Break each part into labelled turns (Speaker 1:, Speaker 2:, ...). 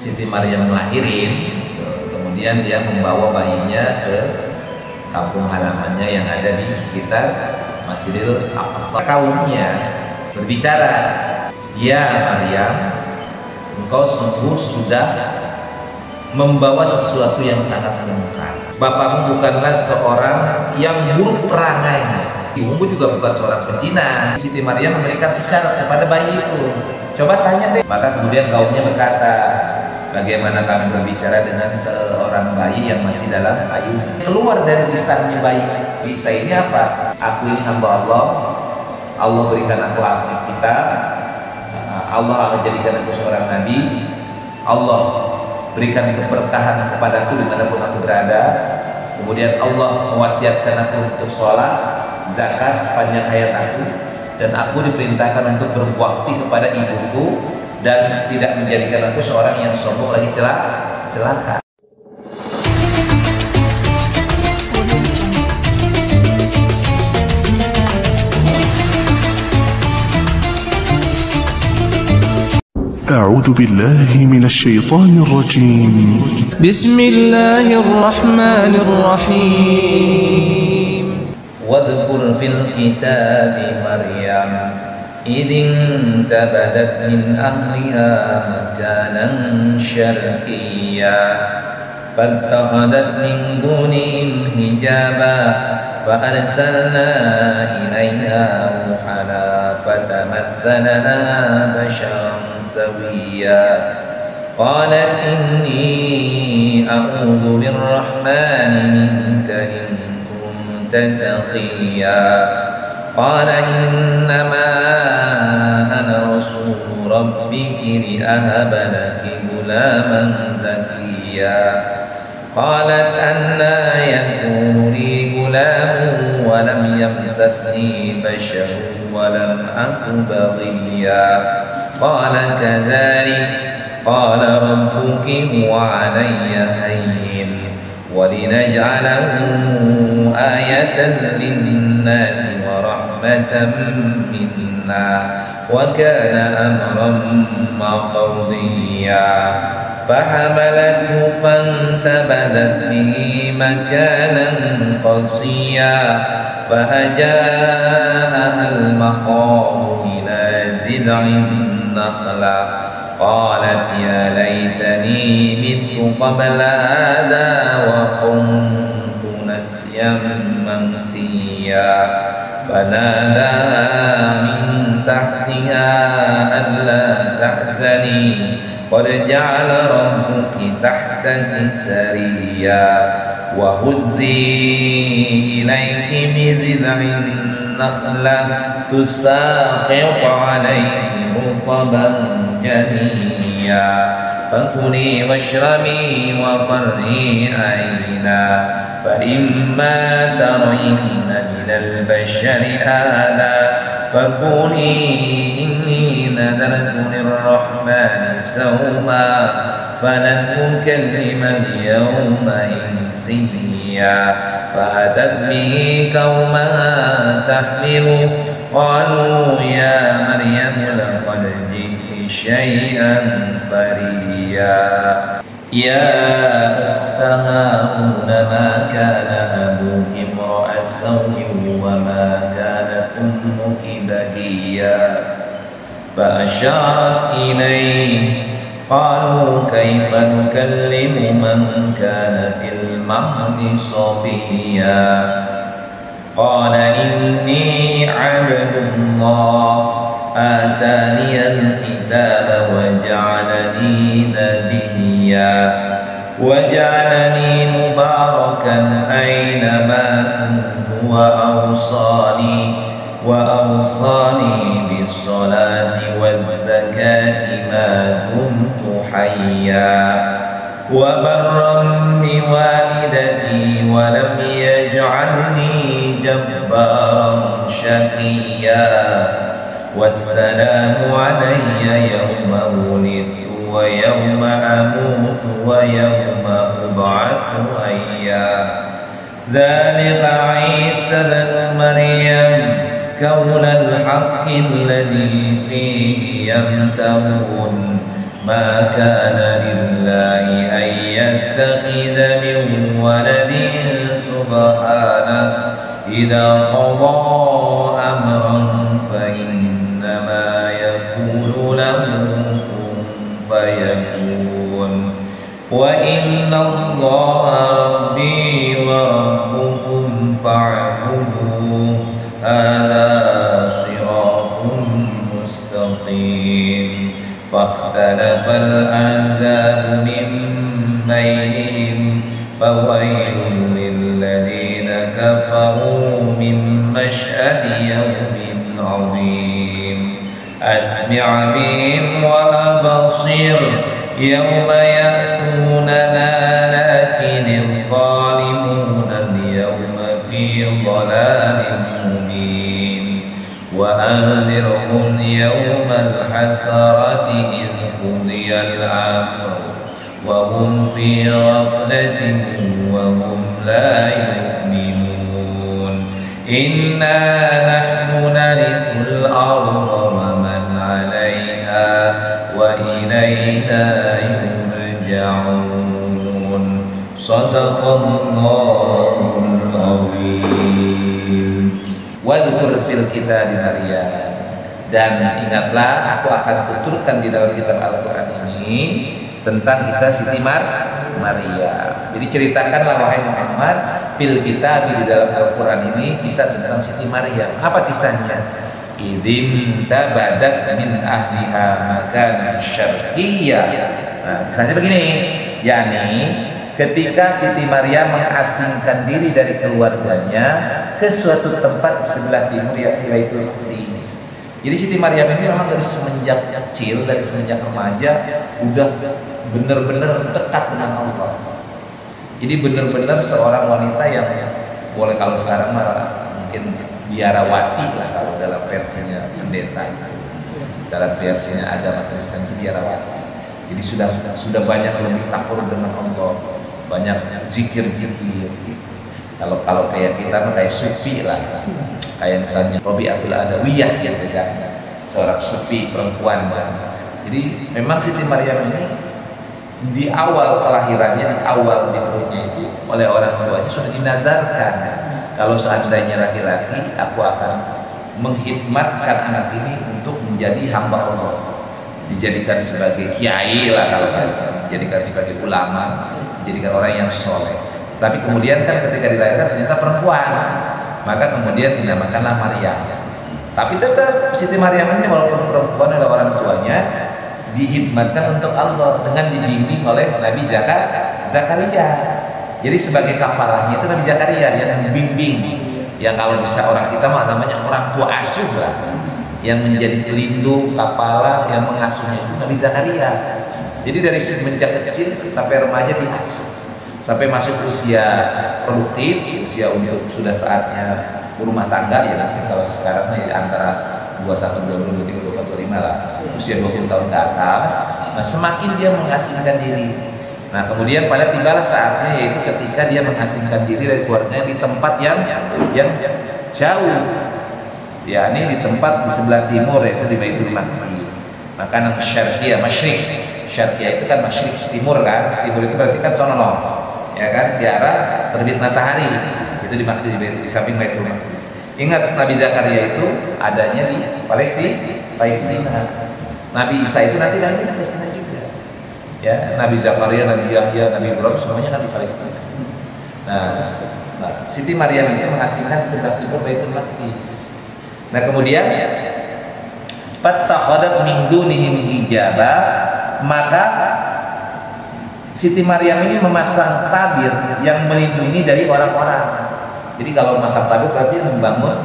Speaker 1: Siti Maryam melahirin, kemudian dia membawa bayinya ke kampung halamannya yang ada di sekitar Masjidil Aqsa. Kaumnya berbicara, "Ya Maryam, engkau sungguh sudah membawa sesuatu yang sangat mungkar. Bapakmu bukanlah seorang yang buruk perangainya. Ibumu juga bukan seorang pezina." Siti Maryam memberikan isyarat kepada bayi itu. Coba tanya deh. Maka kemudian kaumnya berkata, "Bagaimana kami berbicara dengan seorang bayi yang masih dalam ayunan?" Keluar dari lisannya bayi Isa ini apa? "Aku ini hamba Allah. Allah berikan aku Alkitab. Allah akan jadikan aku seorang nabi. Allah berikan keberkahan kepadaku dimanapun aku berada. Kemudian Allah mewasiatkan aku untuk sholat, zakat sepanjang hayat aku, dan aku diperintahkan untuk berbakti kepada ibuku dan tidak menjadikan aku seorang yang sombong lagi celaka."
Speaker 2: أعوذ بالله من الشيطان الرجيم.
Speaker 3: بسم الله الرحمن الرحيم.
Speaker 1: واذكر في الكتاب مريم إذ انتبذت من أهلها مكانا شرقيا فاتخذت من دونهم حجابا فأرسلنا إليها روحنا فتمثل لها بشرا سويا قالت إني أعوذ بالرحمن منك إن كنت تقيا قال إنما أنا رسول ربك لأهب لك غلاما زكيا قالت أنى يكون لي غلام ولم يمسسني بشر ولم أك بغيا قال كذلك قال ربك هو علي هين ولنجعله آية للناس ورحمة منا وكان أمرا مقضيا فحملته فانتبذت به مكانا قصيا فأجاءها المخاض إلى جذع النخلة قالت يا ليتني مت قبل هذا وكنت نسيا منسيا فناداها من تحتها ألا تحزني قد جعل ربك تحتك سريا وهزي إليك بجذع النخلة تساقط عليك رطبا جنيا فكلي واشربي وقري عينا فإما ترين من البشر أحدا فقولي إني نذرت للرحمن صوما فلن أكلم اليوم إنسيا فأتت به قومها تحمله قالوا يا مريم لقد جئت شيئا فريا يا أخت هارون ما كان أبوك امرأ سوء وما كانت أمك بغيا فأشارت إليه قالوا كيف نكلم من كان في المهد صبيا قال إني عبد الله آتاني الكتاب وجعلني نبيا وجعلني مباركا أينما كنت وأوصاني بالصلاة والزكاة ما دمت حيا وبرا بوالدتي ولم يجعلني جبارا شقيا والسلام علي يوم ولدت ويوم أموت ويوم أبعث حيا ذلك عيسى بن مريم قول الحق الذي فيه يمترون ma kana lillahi an yattakhidha min waladin subhanahu idza qada amran fa innama yaqulu lahu kun fayakun wa inna Allaha rabbi wa rabbukum fa'buduhu hadza siratun mustaqim فاختلف الأحزاب من بينهم فويل للذين كفروا من مشهد يوم عظيم أسمع بهم وأبصر يوم يأتوننا لكن الظالمون اليوم في ضلال مبين وأنذرهم يوم الحسرة إذ قضي الأمر وهم في غفلة وهم لا يؤمنون إنا نحن نرث الأرض ومن عليها وإلينا يرجعون صدق الله العظيم. Wadhkur fil kitab Maryam, dan ingatlah aku akan tuturkan di dalam kitab Al-Quran ini tentang kisah Siti Maryam. Jadi ceritakanlah wahai Muhammad fil kitab, di dalam Al-Quran ini kisah tentang Siti Maryam. Apa kisahnya? Idzin tabadat min ahliha makanan syarqiyyah. Nah, kisahnya begini, yakni ketika Siti Maryam mengasingkan diri dari keluarganya ke suatu tempat di sebelah timur, yaitu Baitul Maqdis. Jadi Siti Maryam ini memang dari semenjak kecil, dari semenjak remaja, udah benar-benar dekat dengan Allah. Jadi benar-benar seorang wanita yang boleh, kalau sekarang mungkin biarawati lah kalau dalam versinya pendeta itu. Dalam versinya agama Kristen itu biarawati. Jadi sudah banyak lebih takur dengan Allah, banyak zikir-zikir. Kalau kayak kita mah kayak sufi lah, kayak misalnya Robiatul Adawiyah yang beda, seorang sufi perempuan. Jadi memang Siti Maryam ini di awal kelahirannya, di awal di perutnya itu oleh orang tuanya sudah dinazarkan, kalau seandainya laki-laki, aku akan menghidmatkan anak ini untuk menjadi hamba Allah, dijadikan sebagai kiai lah kalau kata, dijadikan sebagai ulama, dijadikan orang yang soleh. Tapi kemudian kan ketika dilahirkan ternyata perempuan, maka kemudian dinamakanlah Maryam. Tapi tetap Siti Maryam ini walaupun perempuan oleh orang tuanya dihidmatkan untuk Allah dengan dibimbing oleh Nabi Zakaria. Jadi sebagai kafarahnya itu Nabi Zakaria yang membimbing. Ya kalau bisa orang kita mah namanya orang tua asuh lah, yang menjadi pelindung, kepala, yang mengasuhnya itu Nabi Zakaria. Jadi dari semenjak kecil sampai remaja diasuh, sampai masuk usia produktif, usia untuk sudah saatnya berumah tangga, ya nanti kalau sekarang ya antara 21, 22, 23, 24, 25 lah, usia 20 tahun ke atas. Nah semakin dia mengasingkan diri. Nah kemudian pada tibalah saatnya, yaitu ketika dia mengasingkan diri dari keluarganya di tempat yang jauh, ya ini di tempat di sebelah timur, yaitu di Baitul Maqdis. Maka syarqiyah, masyriq, syarqiyah itu kan masyriq, timur kan, timur itu berarti kan sono, ya kan, di arah terbit matahari, itu di samping Baitul Maqdis. Ingat Nabi Zakaria itu adanya di Palestina. Nabi Isa itu nanti lahir di Palestina juga. Ya, Nabi Zakaria, Nabi Yahya, Nabi Ibrahim semuanya kan di Palestina. Nah, Siti Maryam itu mengasingkan sebelah timur Baitul Maqdis. Nah, kemudian fattakhadat min dunihim hijaba, maka Siti Maryam ini memasang tabir yang melindungi dari orang-orang. Jadi kalau memasang tabir berarti membangun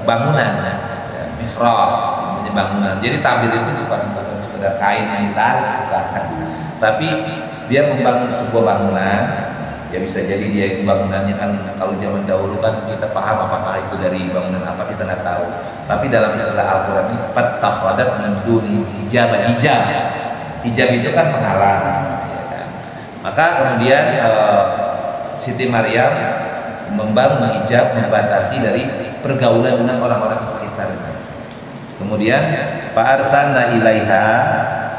Speaker 1: bangunan, ya, mihrab, bangunan. Jadi tabir itu bukan sekedar kain yang ditarik, bukan. Tapi dia membangun sebuah bangunan. Ya bisa jadi dia itu bangunannya kan, kalau zaman dahulu kan kita paham apakah itu dari bangunan apa, kita nggak tahu. Tapi dalam istilah Al-Quran ini fattakhadat min duni hijab. Hijab itu kan menghalang, ya kan? Maka kemudian Siti Maryam membangun hijab, membatasi dari pergaulan dengan orang-orang sekitarnya. Kemudian Pak Arsalna ilaiha,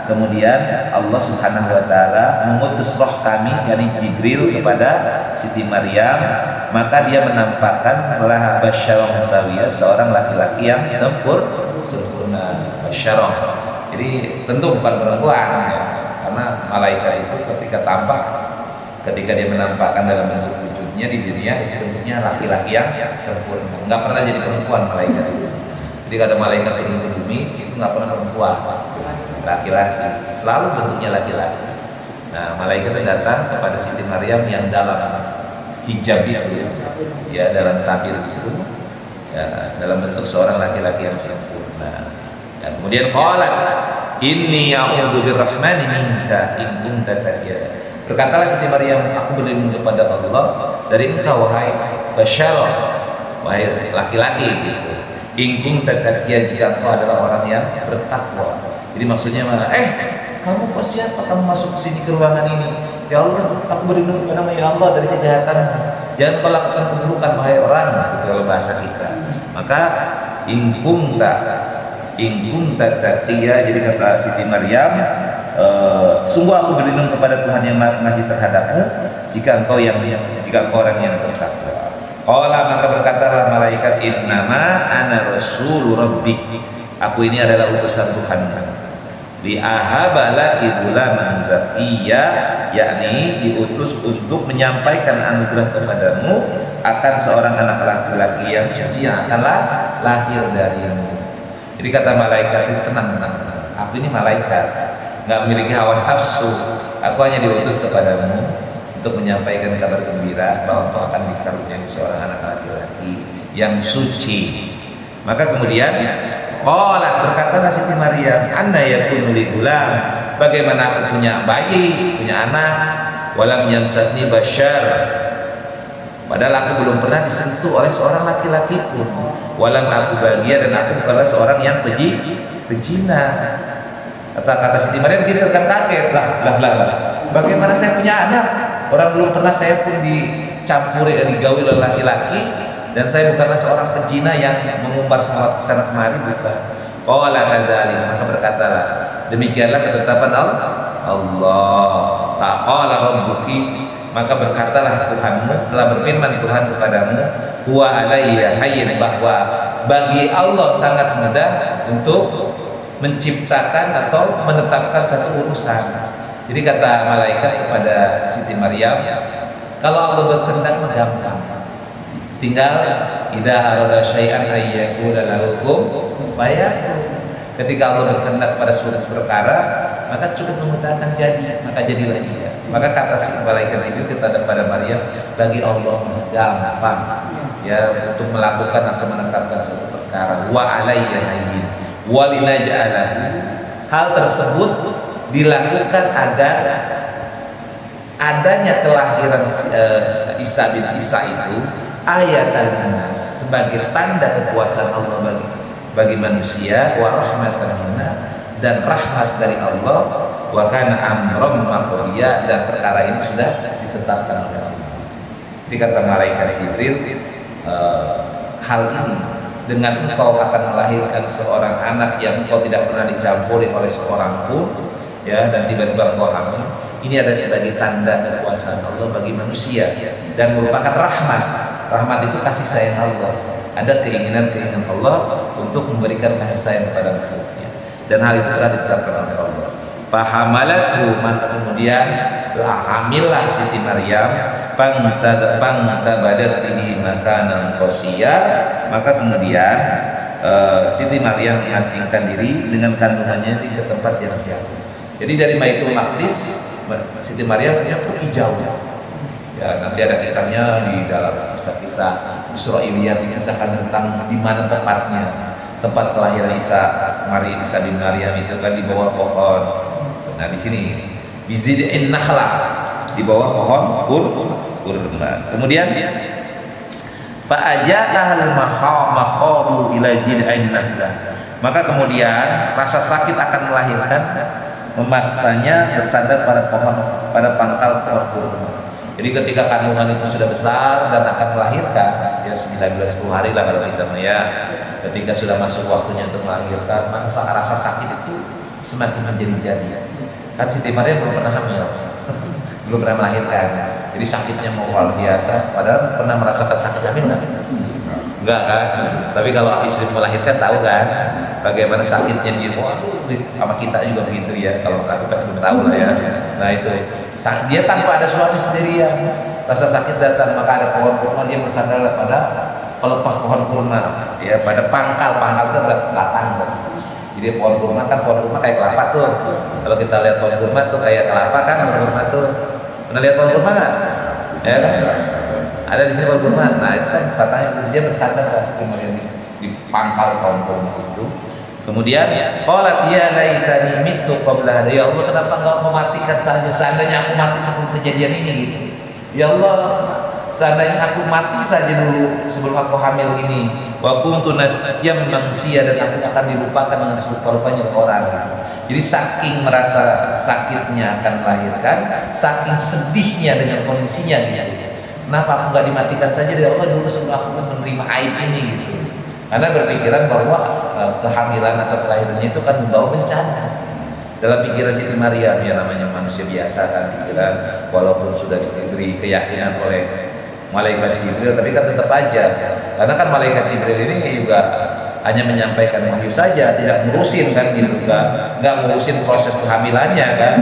Speaker 1: kemudian Allah Subhanahu wa taala mengutus roh kami, yakni Jibril, kepada Siti Maryam, maka dia menampakkan laha basyarah sawiyah, seorang laki-laki yang sempurna. Basyarah, jadi tentu bukan perempuan ya, karena malaikat itu ketika dia menampakkan dalam bentuk wujudnya di dunia, itu bentuknya laki-laki yang sempurna, nggak pernah jadi perempuan malaikat itu. Jadi ada malaikat turun ke bumi itu nggak pernah perempuan, laki-laki, selalu bentuknya laki-laki. Nah, malaikat datang kepada Siti Maryam yang dalam hijab itu, ya, dalam tabir itu, ya, dalam bentuk seorang laki-laki yang sempurna. Dan kemudian qalat inni a'udzu birrahmani minka in kunta taqiya. Berkatalah Siti Maryam, aku berlindung kepada Allah dari engkau wahai basyarah, wahai laki-laki gitu. In kunta taqiya, jika engkau adalah orang yang bertakwa. Jadi maksudnya kamu kok siapa kamu masuk ke sini, ke ruangan ini? Ya Allah, aku berlindung kepadamu ya Allah dari kejahatan. Jangan kau lakukan keburukan wahai orang, gitu kalau bahasa kita. Maka in kunta taqiya, jadi kata Siti Maryam, sungguh aku berlindung kepada Tuhan yang masih terhadapmu jika engkau orang yang bertakwa. Qala, maka berkatalah malaikat, innama ana rasul rabbik, aku ini adalah utusan Tuhan. Li ahaba laki ghulaman zakiyya, yakni diutus untuk menyampaikan anugerah kepadamu akan seorang anak laki-laki yang suci yang akan lahir darimu. Jadi kata malaikat itu, tenang, aku ini malaikat, nggak memiliki hawa nafsu. Aku hanya diutus kepadamu untuk menyampaikan kabar gembira bahwa kau akan dikaruniai seorang anak laki-laki yang suci. Maka kemudian qalat, berkatalah Siti Maryam, anna yakunu li gulam, bagaimana aku punya bayi, punya anak, walam yamsasni basyar, padahal aku belum pernah disentuh oleh seorang laki-laki pun, walam aku bahagia, dan aku bukanlah seorang yang pejina. Kata Siti Maryam gitu kan, kaget lah, bagaimana saya punya anak, orang belum pernah saya pun dicampuri dan digauli oleh laki-laki, dan saya bukanlah seorang pejina yang mengumbar sana kemari, bukan. Qala kadzalik, maka berkatalah, demikianlah ketetapan Allah. Taqala rabbuki, maka berkatalah Tuhanmu, telah berfirman Tuhan kepadamu, huwa alayya hayyin, bahwa bagi Allah sangat mudah untuk menciptakan atau menetapkan satu urusan. Jadi kata malaikat kepada Siti Maryam, kalau Allah berkehendak gampang, tinggal idza arada syai'an ayyakuna lahu kun fayakun. Ketika Allah berkehendak pada suatu perkara, maka cukup mengatakan jadi, maka jadilah ia. Maka kata si malaikat itu kepada Maryam, bagi Allah gampang ya untuk melakukan atau menetapkan suatu perkara. Wa alayya hayyin wa linaj'alahu, hal tersebut dilakukan agar adanya kelahiran Isa bin Isa itu ayatan linnas, sebagai tanda kekuasaan Allah bagi manusia, wa rahmatan minna, dan rahmat dari Allah, wa kana amran maqdiya, dan perkara ini sudah ditetapkan oleh Allah. Jadi kata malaikat Jibril, hal ini dengan engkau akan melahirkan seorang anak yang engkau tidak pernah dicampuri oleh seorang pun, ya, dan tiba-tiba engkau hamil, ini ada sebagai tanda kekuasaan Allah bagi manusia dan merupakan rahmat. Rahmat itu kasih sayang Allah. Ada keinginan Allah untuk memberikan kasih sayang kepada makhluknya, dan hal itu telah ditetapkan oleh Allah. Fahamalatu, maka kemudian hamillah Siti Maryam, pangtabadat bihi makanan qasiya, maka kemudian Siti Maryam mengasingkan diri dengan kandungannya di tempat yang jauh. Jadi dari Baitul Maqdis Siti Maryam pergi jauh. Ya, nanti ada kisahnya di dalam kisah-kisah Israiliyat, mengisahkan tentang di mana tepatnya tempat kelahiran Isa bin Maryam itu kan di bawah pohon. Nah di sini bizid'in nakhlah, di bawah pohon kurma. Kemudian fa'aja'ahal makhadu ila jid'in nakhlah, maka kemudian rasa sakit akan melahirkan, memaksanya bersandar pada pangkal pohon kurma. Jadi ketika kandungan itu sudah besar dan akan melahirkan, ya 9 bulan 10 hari lah kalau kita ya, ketika sudah masuk waktunya untuk melahirkan, maka rasa sakit itu semakin menjadi-jadi. Kan Siti Maryam belum pernah hamil, belum pernah melahirkan, jadi sakitnya mau luar biasa. Padahal pernah merasakan sakit hamil nggak? Enggak kan? Tapi kalau istri melahirkan tahu kan bagaimana sakitnya dia. Waduh, sama kita juga begitu ya. Kalau aku pasti belum tahu lah ya. Nah itu dia tanpa ada suami sendirian, rasa sakit datang, maka ada pohon kurma, dia bersandar pada pelepah pohon kurma, ya pada pangkal itu batang. Jadi pohon kurma kayak kelapa tuh. Kalau kita lihat pohon kurma tuh kayak kelapa kan, pohon kurma tuh. Pernah lihat pohon kurma nggak? Ya kan? Ada di sini pohon kurma. Nah itu kan batangnya begitu, dia bersandar di pangkal pohon kurma itu. Kemudian qalat ya laitani mittu qabla hada, ya Allah kenapa enggak mematikan saja, seandainya aku mati sebelum kejadian ini gitu. Ya Allah, seandainya aku mati saja dulu sebelum aku hamil ini, wa kuntu nasyam mansiya, dan aku akan dilupakan dengan serupa-rupanya orang. Jadi saking merasa sakitnya akan melahirkan, saking sedihnya dengan kondisinya gitu. Kenapa aku enggak dimatikan saja ya Allah dulu sebelum aku menerima aib ini gitu. Karena berpikiran bahwa kehamilan atau kelahirannya itu kan membawa bencana. Dalam pikiran Siti Maryam, ya namanya manusia biasa kan pikiran, walaupun sudah diberi keyakinan oleh malaikat Jibril, tapi kan tetap aja. Karena kan malaikat Jibril ini juga hanya menyampaikan wahyu saja, tidak ngurusin kan gitu, nggak ngurusin proses kehamilannya kan.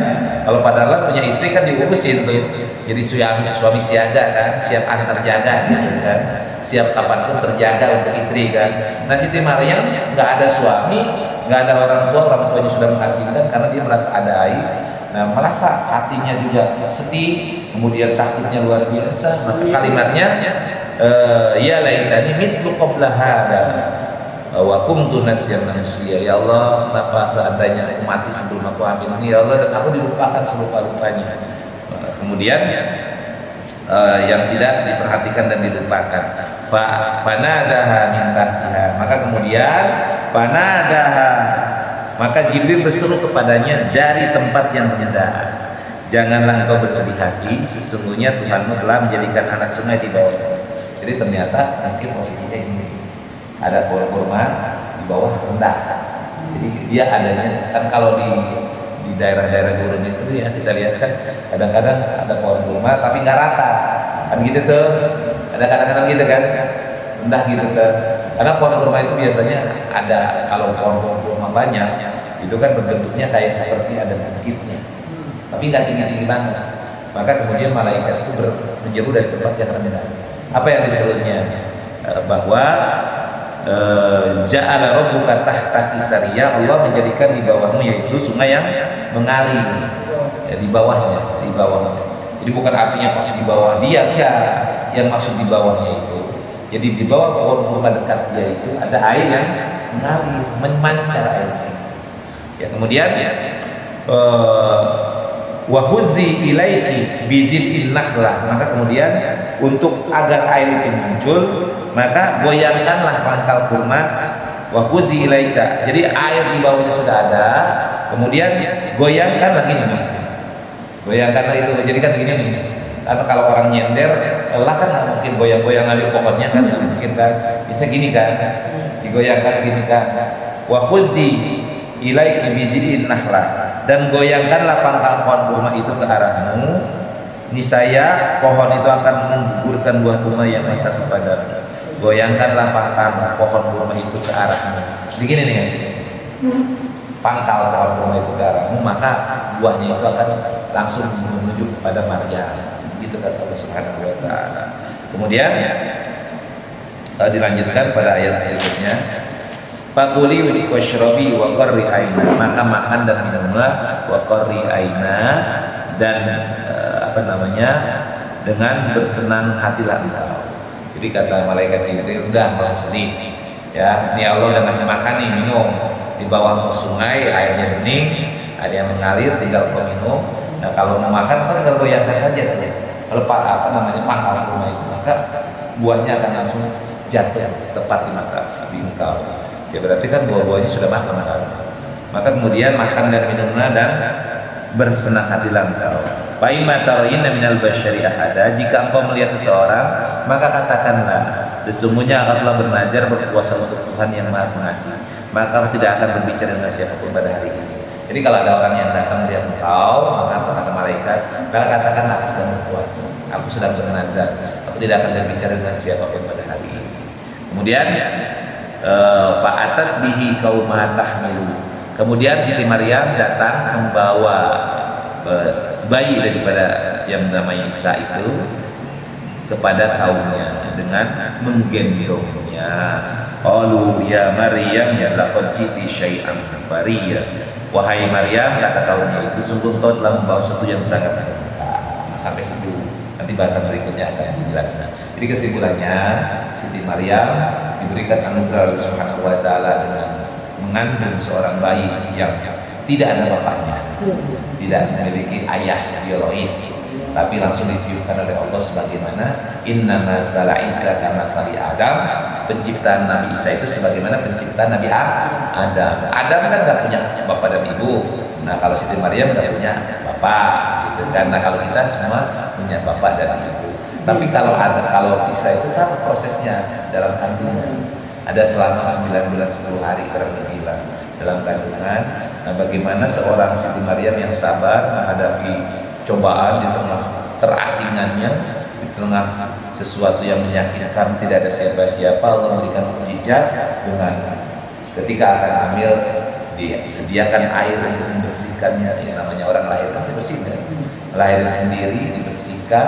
Speaker 1: Kalau padahal punya istri kan diurusin tuh. Jadi suami siaga kan, siap antar jaga gitu kan, siap kapanpun terjaga untuk istri kan. Nah Siti Maryam nggak ada suami, nggak ada orang tuanya sudah menghasilkan karena dia merasa ada aib. Nah merasa hatinya juga sedih, kemudian sakitnya luar biasa. Maka kalimatnya ya laitani mitlu qabla hada wa kuntu nasyan manusia. Ya Allah, kenapa seandainya aku mati sebelum aku hamil ini ya Allah, dan aku dilupakan serupa-rupanya. Kemudian yang tidak diperhatikan dan dilupakan, fanadaha min tahtiha, maka kemudian fanadaha, maka Jibril berseru kepadanya dari tempat yang rendah, janganlah engkau bersedih hati, sesungguhnya Tuhanmu telah menjadikan anak sungai di bawahmu. Jadi ternyata mungkin posisinya ini ada pohon kurma di bawah rendah, jadi dia adanya kan kalau di daerah-daerah gurun itu ya kita lihat kan kadang-kadang ada pohon kurma tapi nggak rata kan gitu tuh, ada kadang-kadang gitu kan rendah gitu tuh, karena pohon kurma itu biasanya ada, kalau pohon kurma banyak itu kan bentuknya kayak seperti ada bukitnya tapi nggak tinggi-tinggi banget, maka kemudian malaikat itu menjauh dari tempat yang rendah. Apa yang disuruhnya? Bahwa ja'ala rabbuka tahta kisariya, Allah menjadikan di bawahmu yaitu sungai yang mengalir ya, di bawahnya. Jadi bukan artinya pas di bawah dia, enggak, yang maksud di bawahnya itu jadi di bawah pohon kurma dekat dia itu ada air yang mengalir, memancar airnya ya. Kemudian wa huzzi ilaiki bizil'in nakhlah, maka kemudian untuk agar air itu muncul maka goyangkanlah pangkal kurma, wa huzzi ilaika, jadi air di bawahnya sudah ada, kemudian goyangkan lagi nih mas, goyangkanlah itu, jadi kan begini nih, karena kalau orang nyender lelah kan nggak mungkin goyang-goyang ambil pokoknya kan nggak mungkin kan, bisa gini kan, digoyangkan gini kan, wa huzzi ilaiki bizil'in nakhlah, dan goyangkanlah pangkal pohon kurma itu ke arahmu, niscaya pohon itu akan menggugurkan buah kurma yang besar kepadamu. Goyangkanlah pangkal pohon kurma itu ke arahmu. Begini nih guys, pangkal pohon kurma itu ke arahmu, maka buahnya itu akan langsung menuju kepada Maryam. Gitu kata Allah Subhanahu wa Ta'ala. Kemudian dilanjutkan pada ayat berikutnya. Fakuli washrabi wa qarri aina, maka makan dan minumlah wa qarri aina, dan dengan bersenang hatilah engkau. Jadi kata malaikat Jibril, udah nggak usah sedih ya, ini Allah udah ngasih makan nih, minum di bawah sungai, airnya bening, ada yang mengalir, tinggal kau minum. Nah kalau mau makan kan tinggal goyangkan aja ya. Kalau pangkal kurma itu, maka buahnya akan langsung jatuh tepat di engkau. Ya berarti kan buah-buahnya sudah matang kan. Maka kemudian makan dan minumlah dan bersenang hatilah engkau. Fa imma tarayna minal basyari ahada, jika engkau melihat seseorang, maka katakanlah, sesungguhnya Allah telah bernazar berpuasa untuk Tuhan yang Maha Pengasih, maka tidak akan berbicara dengan siapapun pada hari ini. Jadi kalau ada orang yang datang melihat engkau, maka kata malaikat, maka katakanlah aku sedang berpuasa, aku sedang bernazar, aku tidak akan berbicara dengan siapapun pada hari ini. Kemudian fa'atat bihi qauma tahmilu. Kemudian Siti Maryam datang membawa bayi daripada yang namanya Isa itu kepada kaumnya dengan menggendongnya. Qalu ya Maryam laqad jiti syai'an fariyya. Wahai Maryam, kata kaumnya itu, sungguh engkau telah membawa sesuatu yang sangat mengerikan. Sampai situ, nanti bahasan berikutnya akan dijelaskan. Jadi kesimpulannya, Siti Maryam diberikan anugerah oleh Subhanahu wa Ta'ala dengan mengandung seorang bayi yang tidak ada bapaknya, tidak memiliki ayah biologis, tapi langsung ditiupkan oleh Allah sebagaimana inna masala Isa kama sali Adam. Penciptaan Nabi Isa itu sebagaimana penciptaan Nabi Adam. Adam kan nggak punya bapak dan ibu. Nah kalau Siti Maryam nggak punya bapak, gitu kan. Nah kalau kita semua punya bapak dan ibu. Tapi kalau Isa itu sama prosesnya dalam kandungan. Ada selama 9 bulan 10 hari kurang lebih dalam kandungan. Nah bagaimana seorang Siti Maryam yang sabar menghadapi cobaan di tengah terasingannya, di tengah sesuatu yang menyakitkan, tidak ada siapa-siapa, Allah memberikan mukjizat dengan ketika akan hamil disediakan air untuk membersihkannya. Yang namanya orang lahir kan dibersihkan, lahir sendiri dibersihkan.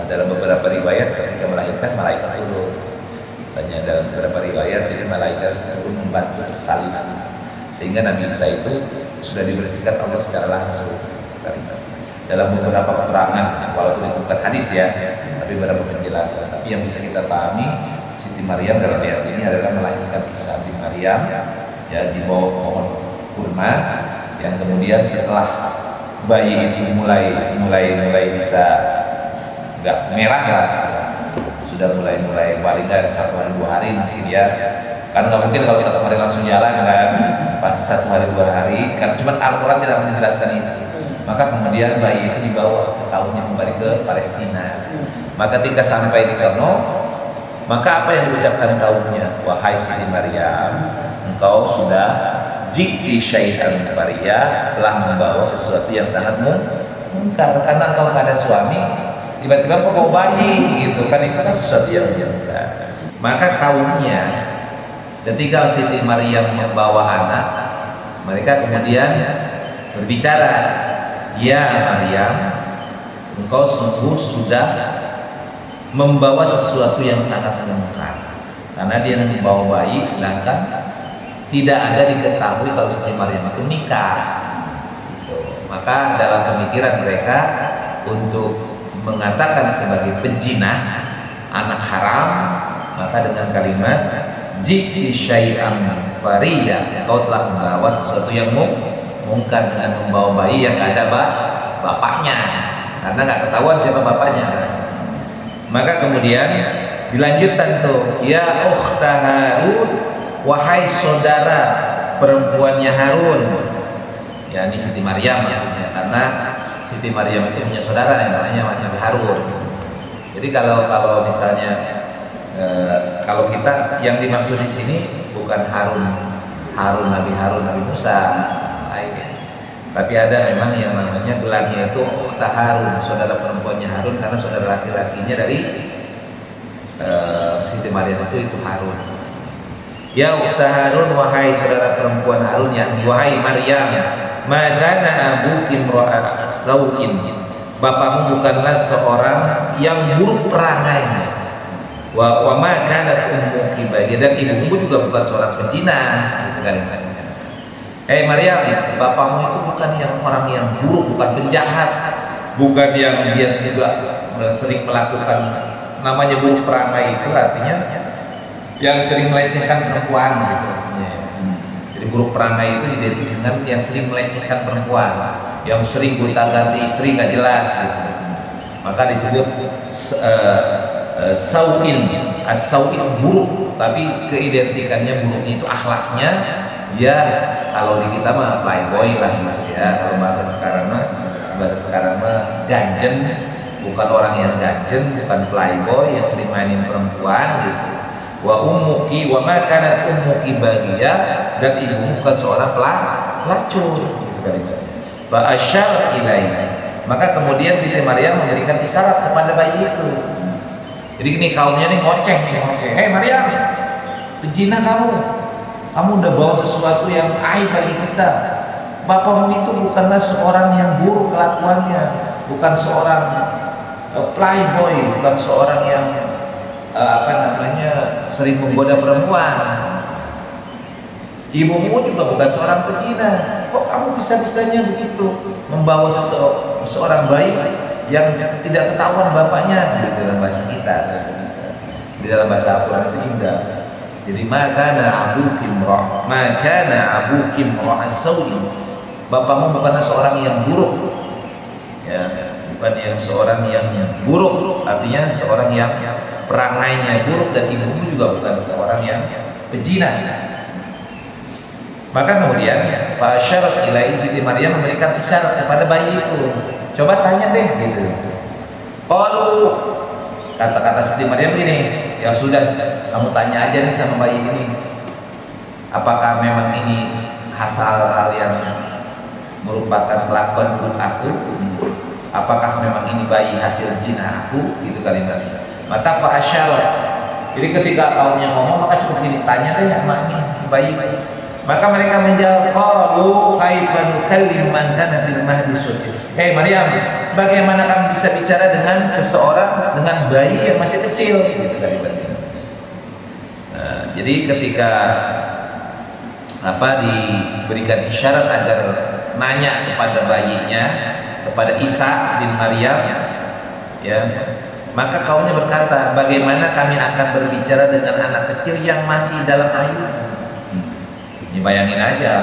Speaker 1: Dalam beberapa riwayat ketika melahirkan malaikat turun. Tanya dalam beberapa riwayat jadi malaikat turun membantu bersalin, sehingga Nabi Isa itu sudah dibersihkan Allah secara langsung. Dalam beberapa keterangan, walaupun itu bukan hadis ya, tapi beberapa penjelasan. Tapi yang bisa kita pahami, Siti Maryam dalam ayat ini adalah melahirkan Isa bin Maryam ya di bawah pohon kurma, yang kemudian setelah bayi itu mulai bisa nggak merah lah, sudah mulai paling nggak 1 hari 2 hari mungkin ya, kan nggak mungkin kalau 1 hari langsung jalan kan, pasti 1 hari 2 hari kan, cuma Al-Quran tidak menjelaskan itu. Maka kemudian bayi itu dibawa ke kaumnya kembali ke Palestina. Maka ketika sampai di sana, maka apa yang diucapkan kaumnya? Wahai Siti Maryam, engkau sudah jiti syai'an fariyya, telah membawa sesuatu yang sangat mungkar, karena engkau nggak ada suami, tiba-tiba kok mau bayi gitu kan, itu kan sesuatu yang mungkar. Maka kaumnya ketika Siti Maryam membawa anak, mereka kemudian berbicara, ya Maryam, engkau sungguh sudah membawa sesuatu yang sangat mungkar, karena dia membawa bayi sedangkan tidak ada diketahui kalau Siti Maryam itu nikah gitu. Maka dalam pemikiran mereka untuk mengatakan sebagai pezina, anak haram, maka dengan kalimat jiti syai'an fariyya, kau telah membawa sesuatu yang mungkar dengan membawa bayi yang ada bapaknya, karena nggak ketahuan siapa bapaknya. Maka kemudian dilanjutkan tuh, ya ukhta Harun, wahai saudara perempuannya Harun, ya ini Siti Maryam maksudnya, karena Siti Maryam itu punya saudara yang namanya Nabi Harun. Jadi kalau misalnya kalau kita yang dimaksud di sini bukan Nabi Musa, tapi ada memang yang namanya gelarnya itu Ukhta Harun, saudara perempuannya Harun, karena saudara laki-lakinya dari Siti Maryam itu Harun. Ya Ukhta Harun, wahai saudara perempuan Harun, ya wahai Maryam, magana abuki imra'a sau'in, bapakmu bukanlah seorang yang buruk perangainya, wa ma kanat ummuki baghiya, dan ibumu juga bukan seorang pezina, gitu kan. Maryam, bapakmu itu bukan yang orang yang buruk, bukan penjahat, bukan yang dia juga sering melakukan namanya buruk perangai, itu artinya yang sering melecehkan perempuan gitu maksudnya. Jadi buruk perangai itu identik dengan yang sering melecehkan perempuan, yang sering gonta-ganti istri nggak jelas gitu. Maka disebut sau'in, as-sau'in buruk, tapi keidentikannya buruknya itu akhlaknya. Ya kalau di kita mah playboy lah gitu ya, kalau bahasa sekarang mah ganjen, bukan orang yang ganjen, bukan playboy yang sering mainin perempuan gitu. wa ummuki wa ma kanat ummuki baghiya, dan ibumu bukan seorang pelacur, gitu kalimatnya. Fa asyara ilaihi, maka kemudian Siti Maryam memberikan isyarat kepada bayi itu. Jadi gini, kaumnya nih ngoceh. Hei Maryam, pezina kamu udah bawa sesuatu yang aib bagi kita. Bapakmu itu bukanlah seorang yang buruk kelakuannya, bukan seorang playboy, bukan seorang yang sering menggoda perempuan. Ibumu juga bukan seorang pezina. Kok kamu bisa-bisanya begitu membawa seorang bayi yang tidak ketahuan bapaknya? Di dalam bahasa kita, di dalam bahasa Al-Quran itu indah. Jadi makana abuki imra'an sawi, bapakmu bukanlah seorang yang buruk, ya, bukan yang seorang yang buruk, artinya seorang yang perangainya buruk, dan ibumu juga bukan seorang yang pezina. Maka kemudian fasyarat ilaihi, Siti Maryam memberikan isyarat kepada bayi itu. Coba tanya deh, gitu. Qalu, kata-kata Siti Maryam gini, ya sudah, kamu tanya aja nih sama bayi ini, apakah memang ini hal yang merupakan kelakuan buruk aku? Apakah memang ini bayi hasil zina aku? Gitu kalimatnya. Maka fa'asyarat, jadi ketika kaumnya ngomong, maka cukup gini, tanya deh sama ini bayi. Maka mereka menjawab, qalu kaifa nukallim man kana fil mahdi sabiyya. Hei Maryam, bagaimana kamu bisa bicara dengan seseorang, dengan bayi yang masih kecil? Gitu kalimatnya. Nah, jadi ketika diberikan isyarat agar nanya kepada bayinya, kepada Isa bin Maryam, ya, maka kaumnya berkata, bagaimana kami akan berbicara dengan anak kecil yang masih dalam ayunan? Ini bayangin aja,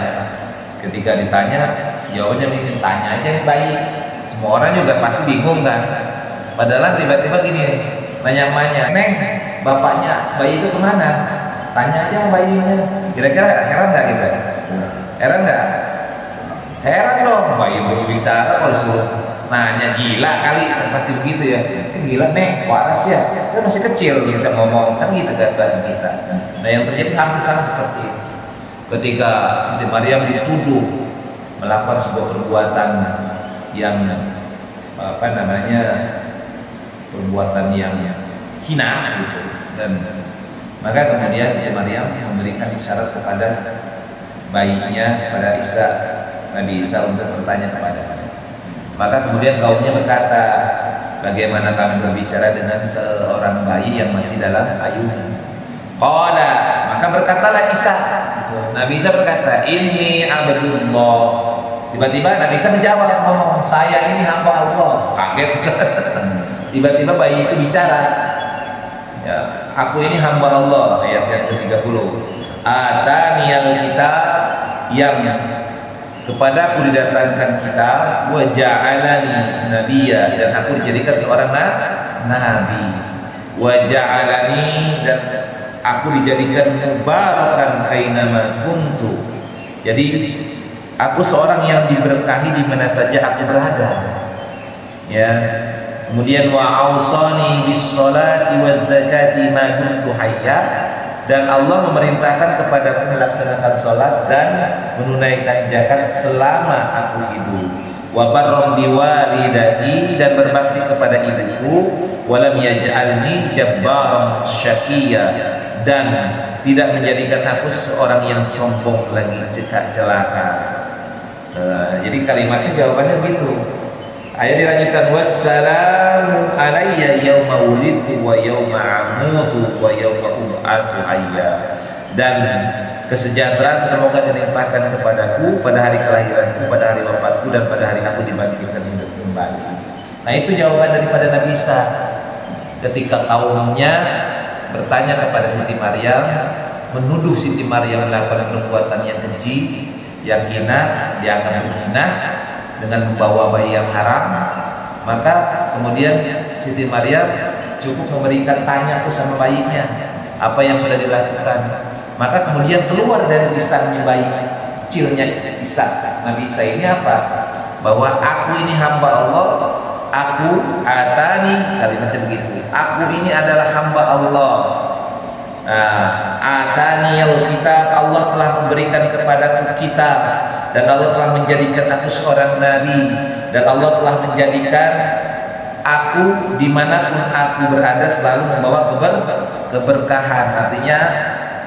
Speaker 1: ketika ditanya, jawabnya mungkin tanya aja nih bayi. Semua orang juga pasti bingung kan. Padahal tiba-tiba gini, nanya-nanya, Neng, bapaknya bayi itu kemana? Tanya aja bayinya. Kira-kira heran nggak kita? Heran nggak? Heran dong, bayi bicara kalau suruh nanya, gila kali, kan pasti begitu ya. Gila Neng, waras ya, kan masih kecil bisa ngomong, kan gitu kan bahasa kita. Nah yang terjadi hampir sama seperti itu. Ketika Siti Maryam dituduh melakukan sebuah perbuatan yang perbuatan yang hina gitu, dan maka kemudian Siti Maryam memberikan isyarat kepada bayinya, kepada Nabi Isa untuk bertanya kepadanya. Maka kemudian kaumnya berkata, bagaimana kami berbicara dengan seorang bayi yang masih dalam ayunan? Qala, maka berkatalah Isa. Nabi Isa berkata, inni abdullah. Tiba-tiba Nabi Isa menjawab, ngomong, saya ini hamba Allah. Kaget. Tiba-tiba bayi itu bicara, ya, aku ini hamba Allah. Ayat yang ke-30. Ataniyal kitab, yang kepada aku didatangkan kitab, wa ja'alani nabiyya, dan aku dijadikan seorang nabi, wa ja'alani, dan aku dijadikan mubarakan ainama kuntu. Jadi aku seorang yang diberkahi di mana saja aku berada. Ya. Kemudian wa ausani bis sholati waz zakati ma dumtu hayya, dan Allah memerintahkan kepadaku melaksanakan sholat dan menunaikan zakat selama aku hidup. Wa barram biwalidati, dan berbakti kepada ibuku. Walam yaj'alni jabbaran syaqiyya, dan tidak menjadikan aku seorang yang sombong lagi, celaka. Jadi kalimatnya jawabannya begitu. Ayat dilanjutkan, wassalamu alayya yauma wulidtu wa yauma amutu wa yauma ub'atsu hayya, dan kesejahteraan semoga dilimpahkan kepadaku pada hari kelahiranku, pada hari wafatku, dan pada hari aku dibangkitkan hidup kembali. Nah itu jawaban daripada Nabi Isa ketika kaumnya bertanya kepada Siti Maryam, menuduh Siti Maryam melakukan perbuatan yang keji, yang hina, dianggap berzina dengan membawa bayi yang haram. Maka kemudian Siti Maryam cukup memberikan tanya tuh sama bayinya, apa yang sudah dilakukan. Maka kemudian keluar dari lisannya bayi kecilnya Isa, Nabi Isa ini apa? Bahwa aku ini hamba Allah, aku atani, kalimatnya begitu, aku ini adalah hamba Allah, Ataniyal kitab, Allah telah memberikan kepadaku kitab, dan Allah telah menjadikan aku seorang nabi, dan Allah telah menjadikan aku dimanapun aku berada selalu membawa keberkahan. Artinya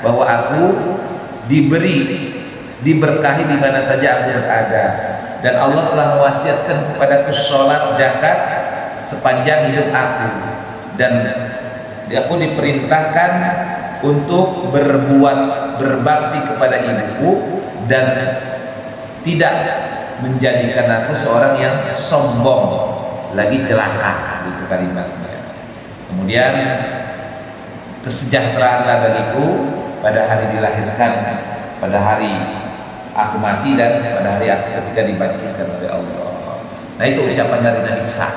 Speaker 1: bahwa aku diberkahi di mana saja aku berada, dan Allah telah mewasiatkan kepadaku sholat, zakat sepanjang hidup aku, dan aku diperintahkan untuk berbakti kepada ibuku dan tidak menjadikan aku seorang yang sombong lagi celaka, gitu kalimatnya. Kemudian kesejahteraanlah bagiku pada hari dilahirkan, pada hari aku mati, dan pada hari aku ketika dibangkitkan oleh Allah. Nah, itu ucapan dari Nabi Isa.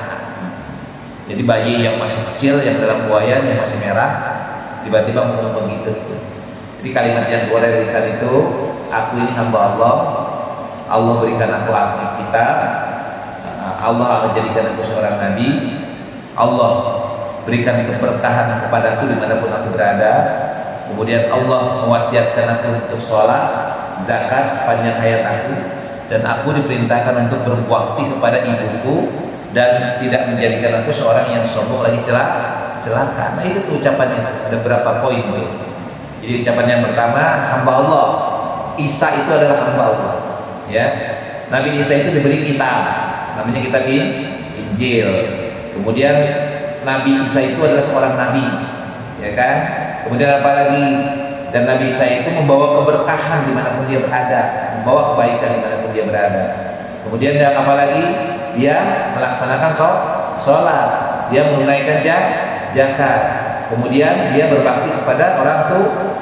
Speaker 1: Jadi bayi yang masih kecil, yang dalam buayan, yang masih merah, tiba-tiba ngomong begitu. Jadi kalimat yang keluar dari lisan itu, aku ini hamba Allah, Allah berikan aku kitab, Allah menjadikan aku seorang nabi, Allah berikan keberkahan kepadaku dimanapun aku berada. Kemudian Allah mewasiatkan aku untuk sholat, zakat sepanjang hayat aku, dan aku diperintahkan untuk berbakti kepada ibuku dan tidak menjadikan aku seorang yang sombong lagi celaka. Nah, itu tuh ucapannya, ada berapa poin tuh. Jadi ucapan yang pertama, hamba Allah. Isa itu adalah hamba Allah, ya. Nabi Isa itu diberi kitab, namanya kitab Injil. Kemudian Nabi Isa itu adalah seorang nabi, ya kan. Kemudian apa lagi? Dan Nabi Isa itu membawa keberkahan dimanapun dia berada, membawa kebaikan dimanapun dia berada. Kemudian dia apa lagi? Dia melaksanakan sholat, dia menunaikan zakat, kemudian dia berbakti kepada orang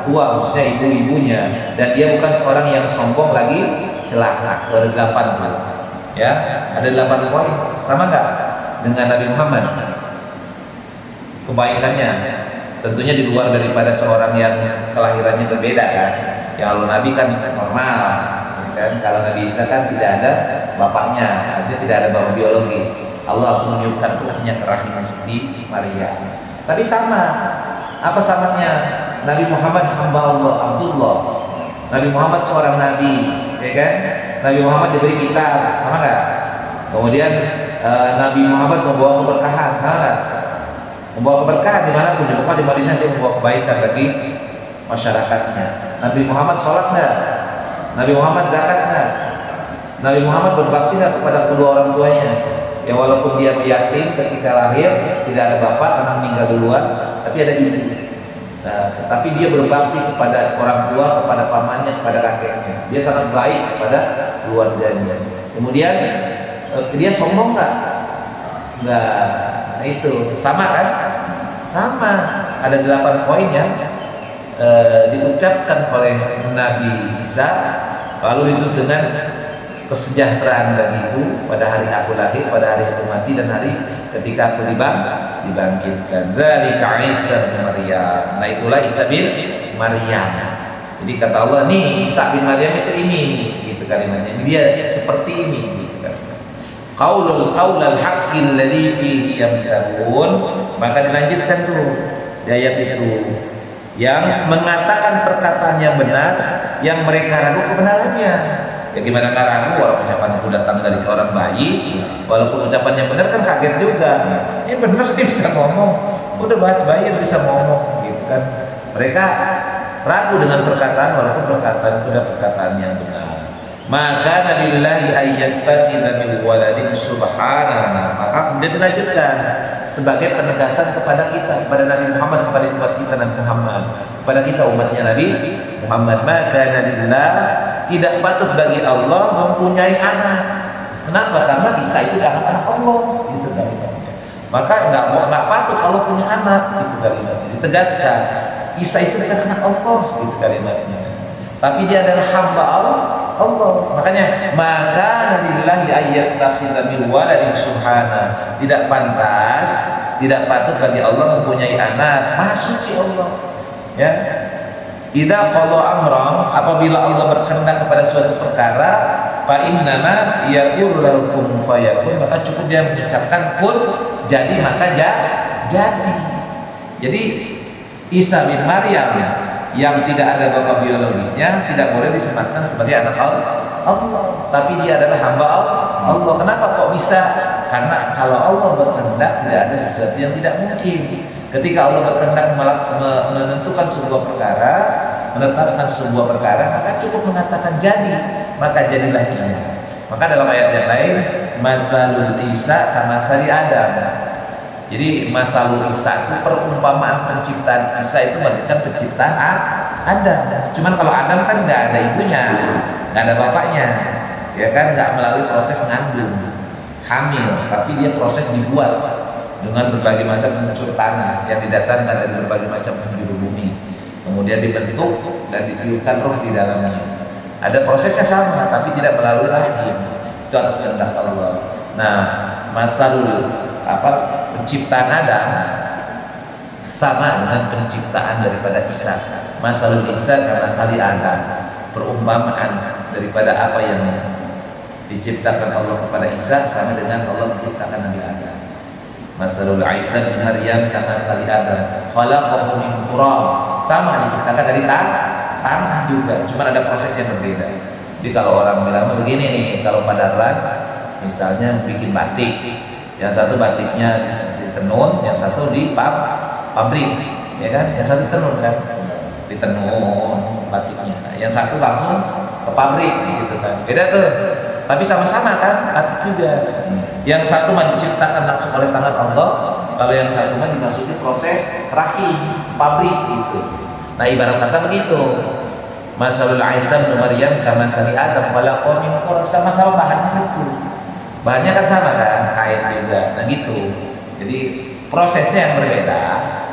Speaker 1: tua, khususnya ibu-ibunya, dan dia bukan seorang yang sombong lagi celaka. Ada 8 tuh, ya, ada 8 poin. Sama nggak dengan Nabi Muhammad? Kebaikannya tentunya di luar daripada seorang yang kelahirannya berbeda kan. Ya, kalau Nabi kan normal, kan. Kalau Nabi Isa kan tidak ada bapaknya, artinya tidak ada bapak biologis. Allah langsung meniupkan ruhnya ke rahimnya Siti Maria. Tapi sama, apa samanya? Nabi Muhammad hamba Allah, Abdullah. Nabi Muhammad seorang nabi, ya kan? Nabi Muhammad diberi kitab, sama nggak? Kemudian Nabi Muhammad membawa keberkahan, sama nggak? Membawa keberkahan dimanapun, di Mekah, di Madinah, dia membawa kebaikan bagi masyarakatnya. Nabi Muhammad sholat nggak? Nabi Muhammad zakat nggak? Nabi Muhammad berbakti nggak kepada kedua orang tuanya? Ya, walaupun dia yatim ketika lahir, tidak ada bapak karena meninggal duluan, tapi ada ibu. Nah, tetapi dia berbakti kepada orang tua, kepada pamannya, kepada kakeknya. Dia sangat baik kepada keluarganya. Kemudian dia sombong nggak? Nggak. Nah, itu sama kan? Sama. Ada 8 poin yang diucapkan oleh Nabi Isa, lalu itu dengan kesejahteraan bagiku pada hari aku lahir, pada hari aku mati, dan hari ketika aku dibangkitkan. Dzalika Isa bin Maryam. Nah, itulah Isa bin Maryam. Jadi kata Allah, nih Isa bin Maryam itu ini, gitu kalimatnya. Dia seperti ini, gitu kan. Qaulul haqqil ladzi fihi yamtarun. Maka dilanjutkan tuh di ayat itu, yang mengatakan perkataan yang benar, yang mereka ragu kebenarannya. Ya, gimana nggak ragu, walaupun ucapan itu datang dari seorang bayi, walaupun ucapannya benar kan kaget juga. Ini benar dia bisa ngomong, udah bayi bisa ngomong, gitu kan. Mereka ragu dengan perkataan, walaupun perkataan itu adalah perkataan yang benar. Maka nabillahi ayyattakhidha min waladin subhanahu. Maka kemudian dilanjutkan sebagai penegasan kepada kita, kepada Nabi Muhammad, kepada umat kita Nabi Muhammad, kepada kita umatnya Nabi Muhammad. Maka nabillah, tidak patut bagi Allah mempunyai anak. Kenapa? Karena Isa itu anak Allah, gitu kalimatnya. Maka nggak patut Allah punya anak, gitu kalimatnya. Ditegaskan, Isa itu bukan anak Allah, gitu kalimatnya. Tapi dia adalah hamba Allah. Makanya maka lillahi ayyattakhidha min waladin subhana. Tidak pantas, tidak patut bagi Allah mempunyai anak. Maha suci Allah. Ya. Idza qala amran, apabila Allah berkehendak kepada suatu perkara, fa innama yaqulu lahu kun fayakun, maka cukup dia mengucapkan kun, jadi maka jadi. Jadi Isa bin Maryam yang tidak ada bapak biologisnya tidak boleh disematkan sebagai anak Allah, tapi dia adalah hamba Allah. Kenapa kok bisa? Karena kalau Allah berkehendak tidak ada sesuatu yang tidak mungkin. Ketika Allah berkehendak menentukan sebuah perkara, menetapkan sebuah perkara, maka cukup mengatakan jadi, maka jadilah ia. Maka dalam ayat yang lain, masalul Isa kamasali Adam. Jadi masalul Isa itu perumpamaan penciptaan Isa itu bagaikan penciptaan Adam. Cuman kalau Adam kan nggak ada ibunya, nggak ada bapaknya, ya kan, nggak melalui proses ngandung, hamil, tapi dia proses dibuat dengan berbagai macam unsur tanah yang didatangkan dari berbagai macam penjuru bumi, kemudian dibentuk dan ditiupkan roh di dalamnya. Ada prosesnya sama, tapi tidak melalui rahim. Itu atas kehendak Allah. Nah, masalul penciptaan Adam sama dengan penciptaan daripada Isa. Masalul Isa karena sali Adam, perumpamaan daripada apa yang diciptakan Allah kepada Isa sama dengan Allah menciptakan Nabi Adam. Masalul Isa bin Maryam kama sali Adam khalaqahu min turab, sama diciptakan dari tanah juga, cuma ada proses yang berbeda. Jadi kalau orang bilang begini nih, kalau pada misalnya bikin batik, yang satu batiknya ditenun, yang satu di pabrik, ya kan? Yang satu tenun kan, ditenun batiknya, yang satu langsung ke pabrik gitu kan, beda tuh. Tapi sama-sama kan, batik juga. Yang satu diciptakan langsung oleh tangan Allah, kalau yang satu dimasuki proses rahim, pabrik gitu. Nah ibarat kata begitu. Masalul Isa bin Maryam kama sali Adam khalaqahu min turab, sama-sama bahannya itu. Bahannya kan sama kan, kain juga. Nah gitu. Jadi prosesnya yang berbeda,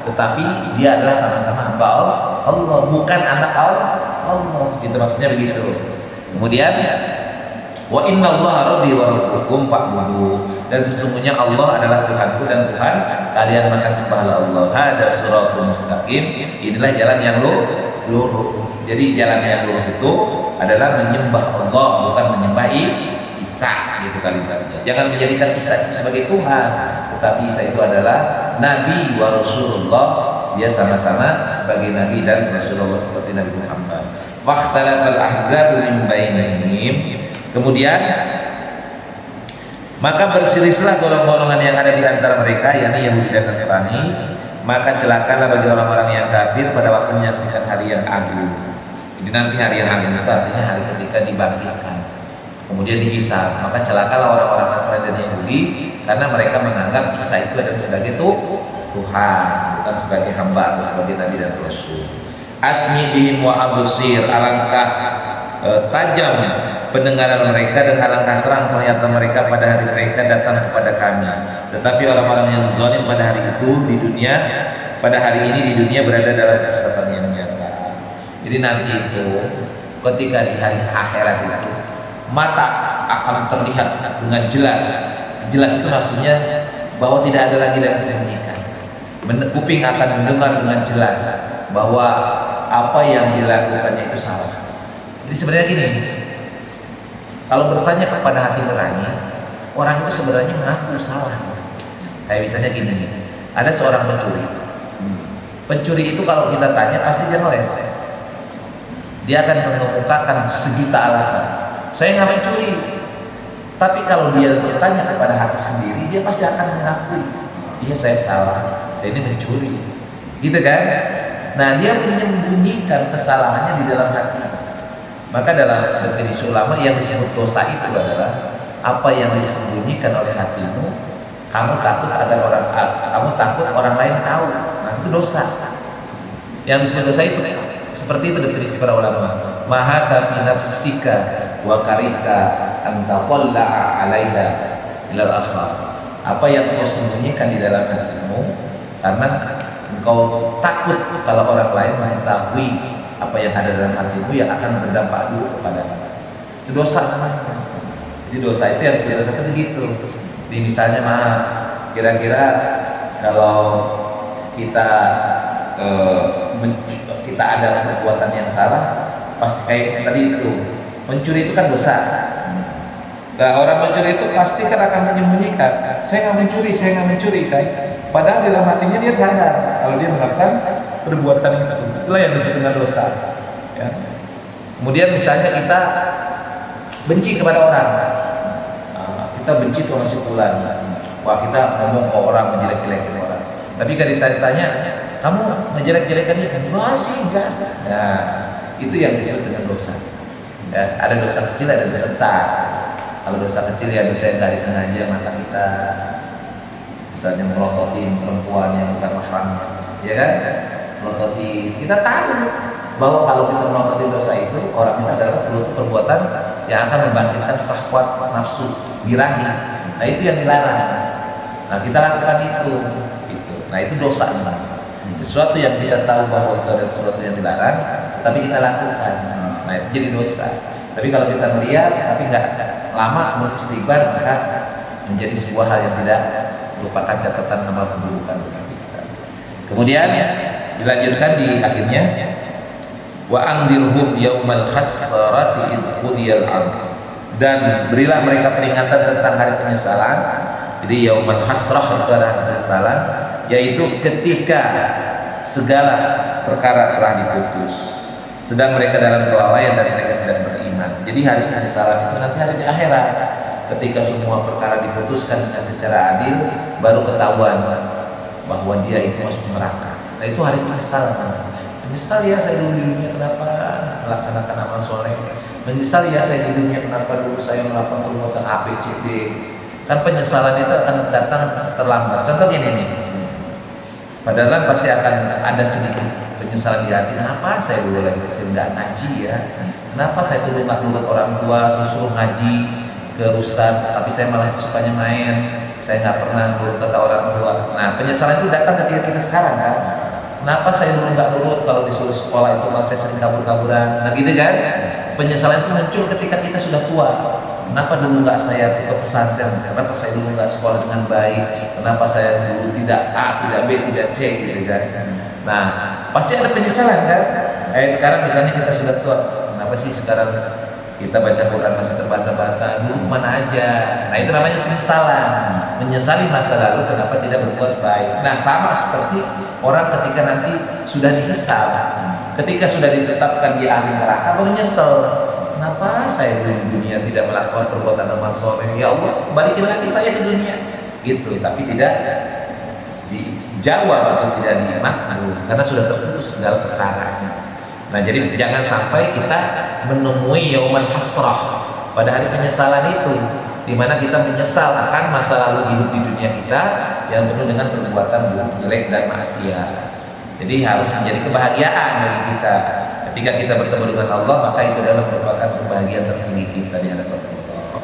Speaker 1: tetapi dia adalah sama-sama hamba Allah, bukan anak Allah. Gitu maksudnya begitu. Kemudian wa inna Allaha rabbi wa rabbukum fa'budu, dan sesungguhnya Allah adalah Tuhanku dan Tuhan kalian, maka sembahlah Allah. Hada siratul mustaqim, inilah jalan yang lurus. Jadi jalan yang lurus itu adalah menyembah Allah, bukan menyembah Isa gitu kalimatnya. Jangan menjadikan Isa itu sebagai Tuhan, tetapi Isa itu adalah Nabi wa Rasulullah, dia sama-sama sebagai Nabi dan Rasulullah seperti Nabi Muhammad. Fakhtalafal ahzabu min bainihim, kemudian maka berselisihlah golongan-golongan yang ada di antara mereka, yakni Yahudi dan Nasrani. Maka celakalah bagi orang-orang yang kafir pada waktu menyaksikan hari yang agung. Jadi nanti hari yang agung itu artinya hari ketika dibangkitkan, kemudian dihisab. Maka celakalah orang-orang Nasrani dan Yahudi, karena mereka menganggap Isa itu adalah sebagai Tuhan, bukan sebagai hamba atau sebagai Nabi dan Rasul. Asmi bihim wa abusir, alangkah tajam pendengaran mereka dan alangkah terang penglihatan mereka pada hari mereka datang kepada kami. Tetapi orang-orang yang zalim pada hari itu di dunia, pada hari ini di dunia berada dalam kesesatan yang nyata. Jadi nanti itu ketika di hari akhirat itu mata akan terlihat dengan jelas. Jelas itu maksudnya bahwa tidak ada lagi yang disembunyikan. Kuping akan mendengar dengan jelas bahwa apa yang dilakukannya itu salah. Jadi sebenarnya gini, kalau bertanya kepada hati nurani, orang itu sebenarnya mengaku salah. Kayak misalnya gini, ada seorang pencuri. Pencuri itu kalau kita tanya pasti dia ngeles. Dia akan mengemukakan sejuta alasan. Saya nggak mencuri. Tapi kalau dia bertanya kepada hati sendiri, dia pasti akan mengakui, iya saya salah, saya ini mencuri. Gitu kan? Nah dia menyembunyikan kesalahannya di dalam hati. Maka dalam definisi ulama yang disebut dosa itu adalah apa yang disembunyikan oleh hatimu, kamu takut orang lain tahu. Nah itu dosa. Yang disebut dosa itu seperti itu definisi para ulama. Mahaka fi nafsika wa karihta an taqalla'a 'alaiha ilal akhar. Apa yang kau sembunyikan di dalam hatimu karena engkau takut kalau orang lain mengetahui apa yang ada dalam hatimu yang akan berdampak dulu kepada kita. Itu dosa namanya. Jadi dosa itu yang sudah dosa begitu. Di misalnya kira-kira kalau kita ada perbuatan yang salah, pasti kayak tadi itu mencuri itu kan dosa. Nah orang mencuri itu pasti kan akan menyembunyikan, saya nggak mencuri kan. Padahal di dalam hatinya dia sadar kalau dia melakukan perbuatan itu. Itulah yang disebut dengan dosa. Ya. Kemudian misalnya kita benci kepada orang, kita benci tuh masih pulang. Wah, kita ngomong ke orang, menjelek-jelekin orang. Tapi kalau ditanya, kamu ngejelek-jelekan dia? Enggak sih, biasa. Nah, itu yang disebut dengan dosa. Ya, ada dosa kecil, ada dosa besar. Kalau dosa kecil ya dosa yang dari sengaja mata kita, misalnya melototin perempuan yang bukan mahram, ya kan? Melototin, kita tahu bahwa kalau kita melototin dosa itu, orang itu adalah suatu perbuatan yang akan membangkitkan syahwat nafsu birahi. Nah, itu yang dilarang. Nah, kita lakukan itu. Nah, itu dosa. Sesuatu yang kita tahu bahwa itu adalah sesuatu yang dilarang, tapi kita lakukan. Nah, itu jadi dosa. Tapi kalau kita melihat, tapi nggak lama beristighfar, maka menjadi sebuah hal yang tidak merupakan catatan amal keburukan bagi kita. Kemudian dilanjutkan di akhirnya, wa andirhum yaumal khasrati id qudiyal amr, dan berilah mereka peringatan tentang hari penyesalan. Jadi yaumal hasrah itu adalah penyesalan, yaitu ketika segala perkara telah diputus, sedang mereka dalam kelalaian dan mereka tidak beriman. Jadi hari penyesalan itu nanti hari di akhirat, ketika semua perkara diputuskan dengan secara adil, baru ketahuan bahwa dia itu masuk neraka. Nah, itu hari penyesalan. Menyesal ya saya dulu di dunia kenapa melaksanakan amal soleh. Menyesal ya saya di dunia kenapa dulu saya melakukan perbuatan A, B, C, D. Kan penyesalan itu akan datang terlambat. Contohnya ini nih. Padahal pasti akan ada sedikit penyesalan di hati. Kenapa saya dulu lagi kecil nggak ngaji ya? Kenapa saya dulu nggak nurut orang tua, suruh ngaji ke ustaz, tapi saya malah sukanya main. Saya nggak pernah nurut kata orang tua. Nah, penyesalan itu datang ketika kita sekarang kan. Kenapa saya dulu nggak nurut kalau disuruh sekolah itu malah saya sering kabur-kaburan? Nah, gitu kan? Penyesalan itu muncul ketika kita sudah tua. Kenapa dulu nggak saya ke pesantren? Kenapa saya dulu nggak sekolah dengan baik? Kenapa saya dulu tidak A, tidak B, tidak C, gitu kan? Nah, pasti ada penyesalan kan? Sekarang misalnya kita sudah tua, kenapa sih sekarang kita baca Quran masih terbata-bata? Dulu mana aja? Nah, itu namanya penyesalan. Menyesali masa lalu kenapa tidak berbuat baik. Nah, sama seperti orang ketika nanti sudah dihisab, ketika sudah ditetapkan di ahli neraka, baru nyesel. Kenapa saya di dunia tidak melakukan perbuatan amal soleh? Ya Allah, balikin lagi saya ke dunia. Gitu, tapi tidak dijawab atau tidak dimaknai karena sudah terputus segala perkaranya. Nah, jadi jangan sampai kita menemui yaumal hasrah, pada hari penyesalan itu, di mana kita menyesal akan masa lalu hidup di dunia kita yang penuh dengan perbuatan buruk, jelek dan maksiat. Jadi harus menjadi kebahagiaan bagi kita. Ketika kita bertemu dengan Allah, maka itu adalah merupakan kebahagiaan tertinggi kita di hadapan Allah.